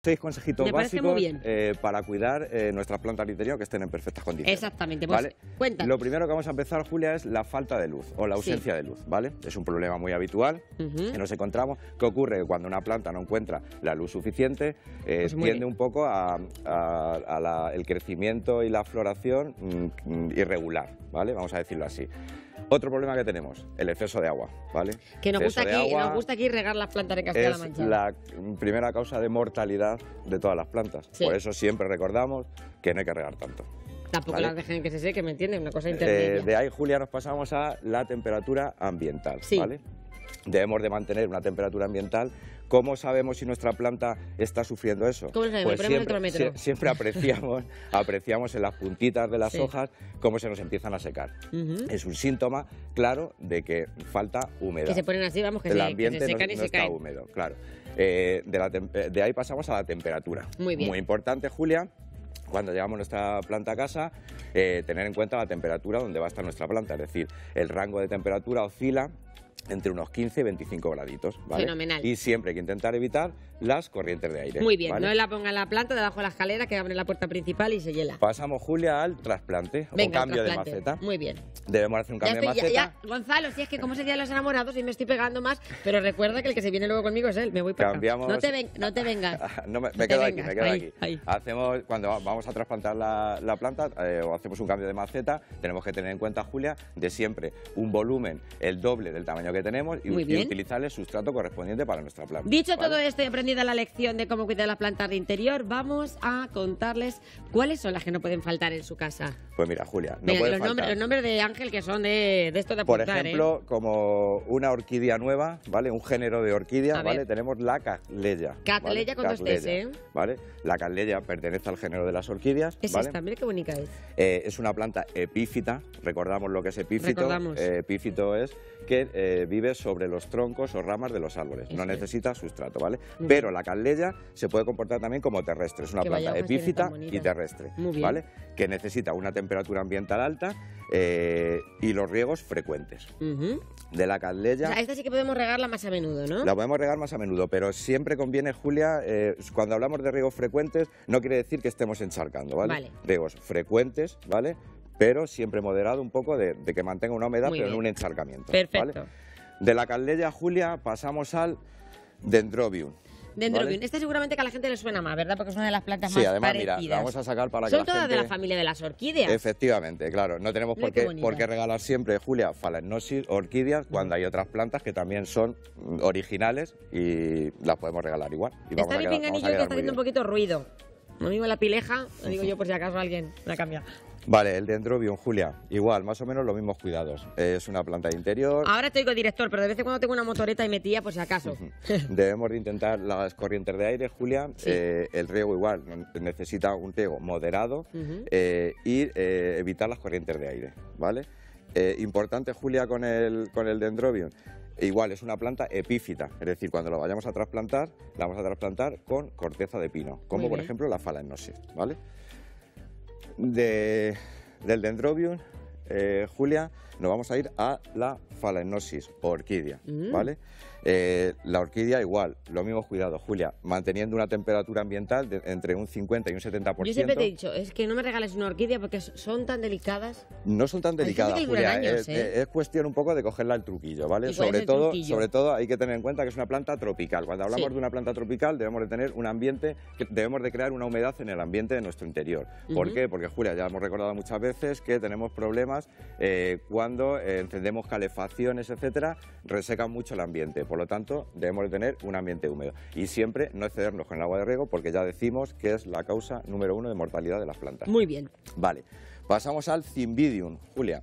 6 consejitos Me parece básicos muy bien. para cuidar nuestras plantas de interior que estén en perfectas condiciones. Exactamente, pues ¿vale? cuéntanos. Lo primero que vamos a empezar, Julia, es la falta de luz o la ausencia de luz, ¿vale? Es un problema muy habitual que nos encontramos. ¿Qué ocurre? Cuando una planta no encuentra la luz suficiente, tiende un poco el crecimiento y la floración irregular, ¿vale? Vamos a decirlo así. Otro problema que tenemos, el exceso de agua, ¿vale? Que nos gusta aquí regar las plantas de Castilla-La Mancha. Es la primera causa de mortalidad de todas las plantas. Sí. Por eso siempre recordamos que no hay que regar tanto. Tampoco ¿vale? las dejen que se seque, ¿me entiendes? Una cosa intermedia. De ahí, Julia, nos pasamos a la temperatura ambiental, Sí. ¿vale? Debemos de mantener una temperatura ambiental. ¿Cómo sabemos si nuestra planta está sufriendo eso? ¿Cómo lo sabemos? Pues Ponemos el termómetro. siempre apreciamos en las puntitas de las hojas cómo se nos empiezan a secar. Es un síntoma claro de que falta humedad. Que se ponen así, vamos, que el se ambiente secan y no se está caen. húmedo, claro. De ahí pasamos a la temperatura. Muy bien. Muy importante, Julia. Cuando llevamos nuestra planta a casa, tener en cuenta la temperatura donde va a estar nuestra planta, es decir, el rango de temperatura oscila entre unos 15 y 25 graditos, ¿vale? Fenomenal. Y siempre hay que intentar evitar las corrientes de aire. Muy bien, ¿vale? no la ponga en la planta, debajo de la escalera, que abre la puerta principal y se hiela. Pasamos, Julia, al trasplante o Venga, cambio de trasplante. maceta. Muy bien. Debemos hacer un cambio de maceta. Ya, Gonzalo, si es que como ese día de los enamorados y me estoy pegando más, pero recuerda que el que se viene luego conmigo es él, me voy para Cambiamos... acá. No te vengas. me quedo aquí, me quedo ahí, aquí. ahí. Hacemos, cuando vamos a trasplantar la planta o hacemos un cambio de maceta, tenemos que tener en cuenta, Julia, de siempre un volumen el doble del tamaño que tenemos y utilizar el sustrato correspondiente para nuestra planta. Dicho ¿vale? todo esto y aprendida la lección de cómo cuidar las plantas de interior, vamos a contarles cuáles son las que no pueden faltar en su casa. Pues mira, Julia, no Venga, puede los faltar. nombres de Ángel que son de esto de apuntar, Por ejemplo, como una orquídea nueva, ¿vale? Un género de orquídea, ¿vale? Tenemos la Catleya. Catleya, ¿vale? Con dos T's, ¿eh? ¿Vale? La Catleya pertenece al género de las orquídeas. Es ¿vale? esta, mira qué bonita es. Es una planta epífita, recordamos lo que es epífito. Recordamos. Epífito es que vive sobre los troncos o ramas de los árboles, no necesita sustrato, ¿vale? Muy Pero la Catleya se puede comportar también como terrestre, es una planta epífita y terrestre, ¿vale? Que necesita una temperatura ambiental alta y los riegos frecuentes. De la Catleya... O sea, esta sí que podemos regarla más a menudo, ¿no? La podemos regar más a menudo, pero siempre conviene, Julia, cuando hablamos de riegos frecuentes, no quiere decir que estemos encharcando, ¿vale? Riegos frecuentes, ¿vale? Pero siempre moderado un poco de que mantenga una humedad, pero no un encharcamiento. Perfecto. ¿vale? De la Catleya, Julia, pasamos al Dendrobium. Dendrobium. ¿vale? Esta seguramente que a la gente le suena más, ¿verdad? Porque es una de las plantas sí, más además, parecidas. mira, la vamos a sacar para que Son la todas gente... de la familia de las orquídeas. Efectivamente, claro. No tenemos por qué regalar siempre, Julia, phalaenopsis, orquídeas, cuando hay otras plantas que también son originales y las podemos regalar igual. Y está mi pinganillo que está haciendo un poquito ruido. Lo mismo la pileja, lo digo yo por si acaso alguien la cambia. Vale, el Dendrobium, Julia, igual, más o menos los mismos cuidados. Es una planta de interior. Ahora estoy con director, pero de vez en cuando tengo una motoreta y metía por si acaso. Debemos de intentar las corrientes de aire, Julia. Sí. El riego igual, necesita un riego moderado y evitar las corrientes de aire, ¿vale? Importante, Julia, con el Dendrobium. Igual, es una planta epífita, es decir, cuando lo vayamos a trasplantar, la vamos a trasplantar con corteza de pino, como por ejemplo la phalaenopsis, ¿vale? Del Dendrobium, Julia, nos vamos a ir a la phalaenopsis, orquídea, ¿vale? La orquídea igual, los mismos cuidados, Julia, manteniendo una temperatura ambiental de entre un 50 y un 70%. Yo siempre te he dicho, es que no me regales una orquídea porque son tan delicadas. No son tan delicadas, Julia, años, es cuestión un poco de cogerla el truquillo, ¿vale? Sobre todo hay que tener en cuenta que es una planta tropical. Cuando hablamos de una planta tropical debemos de tener un ambiente, debemos de crear una humedad en el ambiente de nuestro interior. ¿Por qué? Porque, Julia, ya hemos recordado muchas veces que tenemos problemas cuando encendemos calefacciones, etcétera, resecan mucho el ambiente. Por lo tanto, debemos de tener un ambiente húmedo y siempre no excedernos con el agua de riego porque ya decimos que es la causa número 1 de mortalidad de las plantas. Muy bien. Vale, pasamos al Cymbidium, Julia.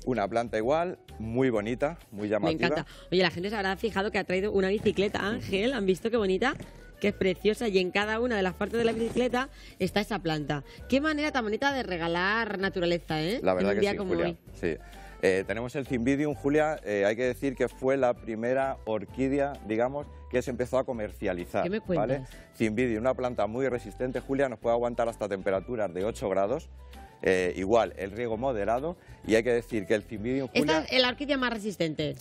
Una planta igual, muy bonita, muy llamativa. Me encanta. Oye, la gente se habrá fijado que ha traído una bicicleta, Ángel. ¿Han visto qué bonita? Que es preciosa y en cada una de las partes de la bicicleta está esa planta. Qué manera tan bonita de regalar naturaleza, ¿eh? La verdad en un que día sí, como Julia. hoy. Sí. Tenemos el Cymbidium, Julia, hay que decir que fue la primera orquídea, digamos, que se empezó a comercializar. ¿Qué me cuentas? ¿Vale? Cymbidium, una planta muy resistente, Julia, nos puede aguantar hasta temperaturas de 8 grados. igual, el riego moderado, y hay que decir que el Cymbidium, Julia... ¿Esta es la orquídea más resistente?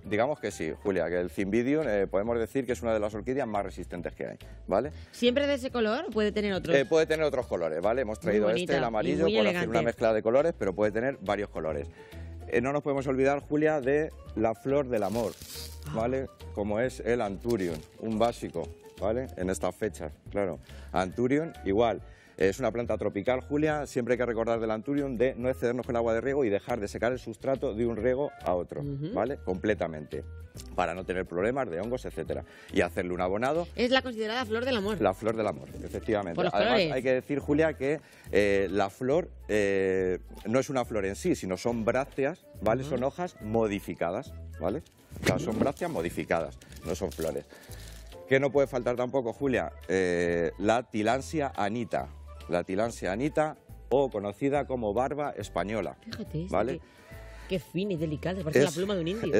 Digamos que sí, Julia, que el Cymbidium podemos decir que es una de las orquídeas más resistentes que hay, ¿vale? ¿Siempre de ese color o puede tener otros? Puede tener otros colores, ¿vale? Hemos traído el amarillo, por hacer una mezcla de colores, pero puede tener varios colores. No nos podemos olvidar, Julia, de la flor del amor, ¿vale? Como es el Anthurium, un básico, ¿vale? En estas fechas, claro. Anthurium, igual. Es una planta tropical, Julia. Siempre hay que recordar del Anthurium de no excedernos con el agua de riego y dejar de secar el sustrato de un riego a otro, ¿vale? Completamente, para no tener problemas de hongos, etcétera. Y hacerle un abonado. Es la considerada flor del amor. La flor del amor, efectivamente. Por los Además, colores. hay que decir, Julia, que la flor no es una flor en sí, sino son brácteas, ¿vale? Son hojas modificadas, ¿vale? O sea, son brácteas modificadas, no son flores. ¿Qué no puede faltar tampoco, Julia? La Tillandsia anita. La Tillandsia anita, o conocida como barba española. Fíjate, ¿vale? Qué fina y delicada, parece la pluma de un indio.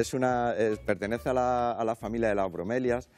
Pertenece a la familia de las bromelias.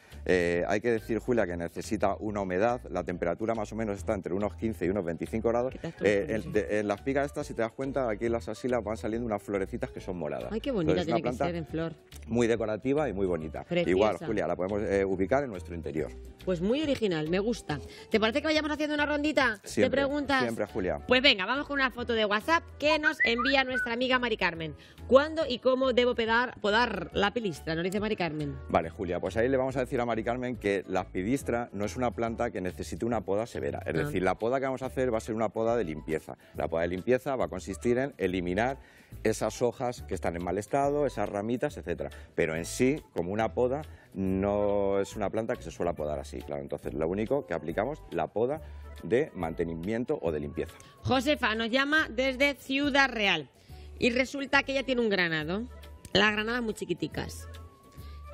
Hay que decir, Julia, que necesita una humedad. La temperatura más o menos está entre unos 15 y unos 25 grados. En las pigas estas, si te das cuenta, aquí en las axilas van saliendo unas florecitas que son moradas. Ay, qué bonita tiene que ser en flor. Muy decorativa y muy bonita. Preciosa. Igual, Julia, la podemos ubicar en nuestro interior. Pues muy original, me gusta. ¿Te parece que vayamos haciendo una rondita de preguntas? Siempre, Julia. Pues venga, vamos con una foto de WhatsApp que nos envía nuestra amiga Mari Carmen. ¿Cuándo y cómo debo podar la pilistra? Nos dice Mari Carmen. Vale, Julia, pues ahí le vamos a decir a Mari Carmen que la pilistra no es una planta que necesite una poda severa. Es decir, la poda que vamos a hacer va a ser una poda de limpieza. La poda de limpieza va a consistir en eliminar esas hojas que están en mal estado, esas ramitas, etcétera. Pero en sí, como una poda, no es una planta que se suele podar así, claro. Entonces, lo único que aplicamos, la poda de mantenimiento o de limpieza. Josefa nos llama desde Ciudad Real y resulta que ella tiene un granado. Las granadas muy chiquiticas.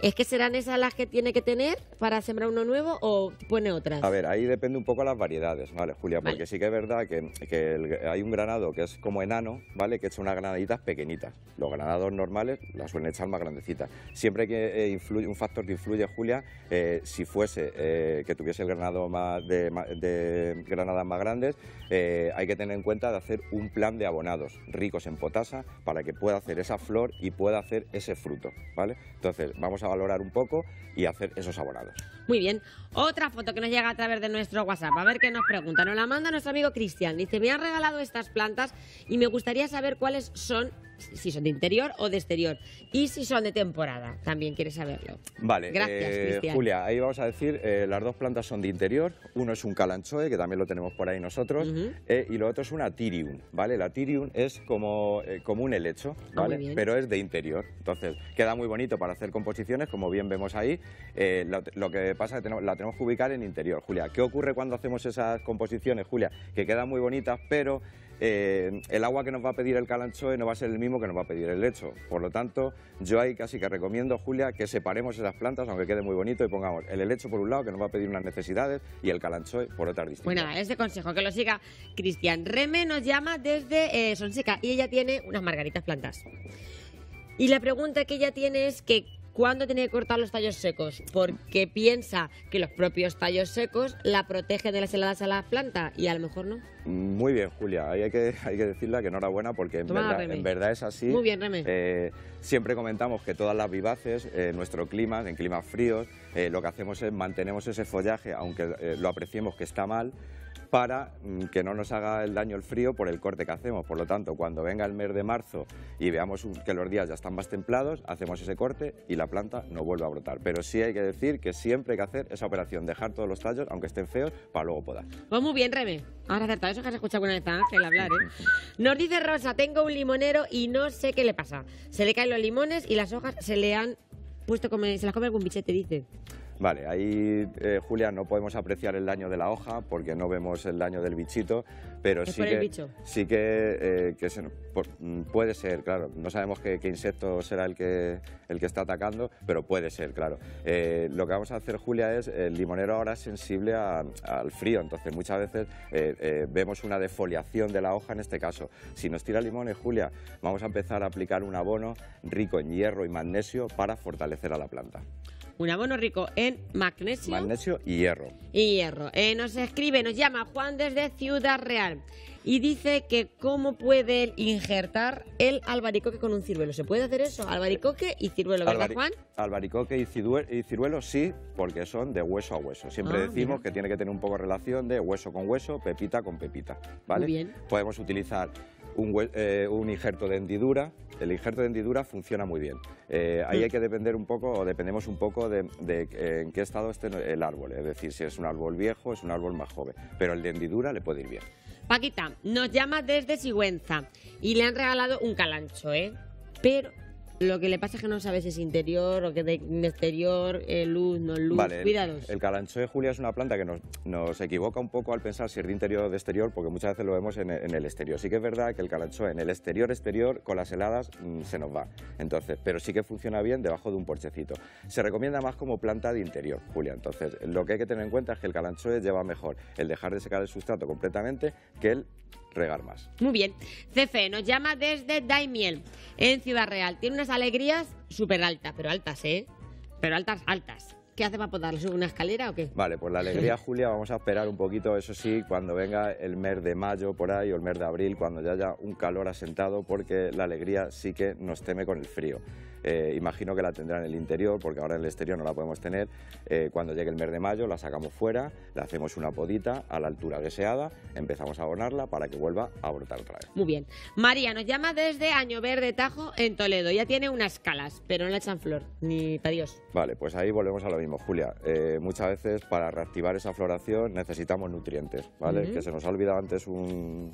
¿Es que serán esas las que tiene que tener para sembrar uno nuevo o pone otras? A ver, ahí depende un poco las variedades, ¿vale, Julia? Porque Vale. sí que es verdad que hay un granado que es como enano, ¿vale? Que echa unas granaditas pequeñitas. Los granados normales las suelen echar más grandecitas. Siempre que influye, un factor que influye, Julia, si fuese que tuviese el granado de granadas más grandes, hay que tener en cuenta de hacer un plan de abonados ricos en potasa para que pueda hacer esa flor y pueda hacer ese fruto, ¿vale? Entonces, vamos a valorar un poco y hacer esos abonados. Muy bien. Otra foto que nos llega a través de nuestro WhatsApp. A ver qué nos pregunta. Nos la manda nuestro amigo Cristian. Dice, me han regalado estas plantas y me gustaría saber cuáles son, si son de interior o de exterior. Y si son de temporada. También quiere saberlo. Vale. Gracias, Cristian. Julia, ahí vamos a decir, las dos plantas son de interior. Uno es un Kalanchoe, que también lo tenemos por ahí nosotros. Y lo otro es una Tyrium, ¿vale? La Tyrium es como un helecho, ¿vale? Pero es de interior. Entonces, queda muy bonito para hacer composiciones, como bien vemos ahí. Lo que pasa es que la tenemos que ubicar en interior, Julia. ¿Qué ocurre cuando hacemos esas composiciones, Julia? Que quedan muy bonitas, pero el agua que nos va a pedir el Kalanchoe no va a ser el mismo que nos va a pedir el helecho. Por lo tanto, yo ahí casi que recomiendo, Julia, que separemos esas plantas, aunque quede muy bonito, y pongamos el helecho por un lado, que nos va a pedir unas necesidades, y el Kalanchoe por otras distintas. Bueno, este consejo, que lo siga Cristian. Reme nos llama desde Sonseca y ella tiene unas margaritas plantas. Y la pregunta que ella tiene es que ¿cuándo tiene que cortar los tallos secos? Porque piensa que los propios tallos secos la protegen de las heladas a la planta y a lo mejor no. Muy bien, Julia. Ahí hay que decirle que enhorabuena porque en verdad es así. Muy bien, Reme. Siempre comentamos que todas las vivaces, en nuestro clima, en climas fríos, lo que hacemos es mantenemos ese follaje, aunque lo apreciemos que está mal, para que no nos haga el daño el frío por el corte que hacemos. Por lo tanto, cuando venga el mes de marzo y veamos que los días ya están más templados, hacemos ese corte y la planta no vuelve a brotar. Pero sí hay que decir que siempre hay que hacer esa operación, dejar todos los tallos, aunque estén feos, para luego podar. Pues muy bien, Reme. Ahora acertado eso que has escuchado alguna vez a Ángel hablar, ¿eh? Nos dice Rosa, tengo un limonero y no sé qué le pasa. Se le caen los limones y las hojas se le han puesto como se las come algún bichete, dice. Vale, ahí, Julia, no podemos apreciar el daño de la hoja porque no vemos el daño del bichito, pero sí que puede ser, claro. No sabemos qué insecto será el que está atacando, pero puede ser, claro. Lo que vamos a hacer, Julia, es el limonero ahora es sensible al frío, entonces muchas veces vemos una defoliación de la hoja en este caso. Si nos tira limones, Julia, vamos a empezar a aplicar un abono rico en hierro y magnesio para fortalecer a la planta. un abono rico en magnesio y hierro. Y hierro. Nos llama Juan desde Ciudad Real y dice que cómo puede injertar el albaricoque con un ciruelo. ¿Se puede hacer eso? Albaricoque y ciruelo, ¿verdad, Juan? Albaricoque y ciruelo sí, porque son de hueso a hueso. Siempre decimos que tiene que tener un poco de relación de hueso con hueso, pepita con pepita, ¿vale? Muy bien. Podemos utilizar un injerto de hendidura. El injerto de hendidura funciona muy bien. Ahí hay que depender un poco, o dependemos un poco de en qué estado esté el árbol. Es decir, si es un árbol viejo, es un árbol más joven. Pero el de hendidura le puede ir bien. Paquita nos llama desde Sigüenza y le han regalado un calancho, pero lo que le pasa es que no sabe si es interior o que de exterior, luz, no luz. Vale, Cuidados. El calanchoe, Julia, es una planta que nos equivoca un poco al pensar si es de interior o de exterior, porque muchas veces lo vemos en el exterior. Sí que es verdad que el calanchoe en el exterior con las heladas se nos va. Entonces, pero sí que funciona bien debajo de un porchecito. Se recomienda más como planta de interior, Julia. Entonces, lo que hay que tener en cuenta es que el calanchoe lleva mejor el dejar de secar el sustrato completamente que el regar más. Muy bien. Cefe nos llama desde Daimiel, en Ciudad Real. Tiene unas alegrías súper altas, pero altas, Pero altas, altas. ¿Qué hace para podarle? ¿Sube una escalera o qué? Vale, pues la alegría, Julia, vamos a esperar un poquito, eso sí, cuando venga el mes de mayo por ahí o el mes de abril, cuando ya haya un calor asentado, porque la alegría sí que nos teme con el frío. Imagino que la tendrá en el interior, porque ahora en el exterior no la podemos tener. Cuando llegue el mes de mayo la sacamos fuera, le hacemos una podita a la altura deseada, empezamos a abonarla para que vuelva a brotar otra vez. Muy bien. María nos llama desde Año Verde Tajo, en Toledo. Ya tiene unas calas, pero no le echan flor, ni para Dios. Vale, pues ahí volvemos a lo mismo, Julia. Muchas veces para reactivar esa floración necesitamos nutrientes, ¿vale? Que se nos ha olvidado antes un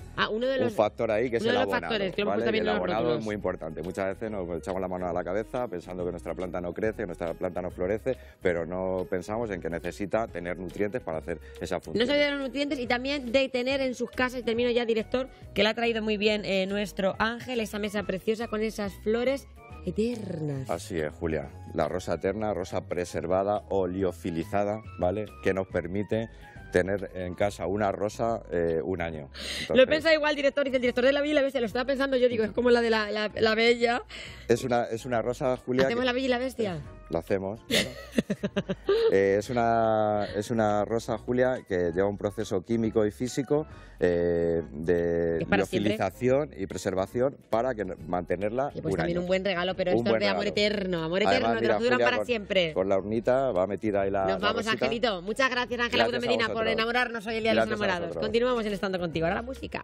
factor ahí, que es el abonado. ¿Vale? El abonado es muy importante. Muchas veces nos echamos la mano a la cabeza pensando que nuestra planta no crece, que nuestra planta no florece, pero no pensamos en que necesita tener nutrientes para hacer esa función. No se olviden los nutrientes y también de tener en sus casas, y termino ya, director, que le ha traído muy bien nuestro Ángel, esa mesa preciosa con esas flores eternas. Así es, Julia. La rosa eterna, rosa preservada, oleofilizada, ¿vale? Que nos permite tener en casa una rosa un año. Entonces, lo he pensado igual, director, y el director de La Bella y la Bestia lo estaba pensando yo, digo, es como la de la Bella. Es una rosa, Julia. ¿Hacemos La Bella y la Bestia? Lo hacemos, claro. Es una rosa, Julia, que lleva un proceso químico y físico de liofilización y preservación para mantenerla y pues un también año. Un buen regalo, pero esto es de amor eterno. Amor eterno, además, que nos duran para siempre. Con la urnita va metida ahí la Nos vamos, rosita. Angelito. Muchas gracias, Ángela Medina, por enamorarnos hoy el Día de los Enamorados. Continuamos en Estando Contigo. Ahora la música.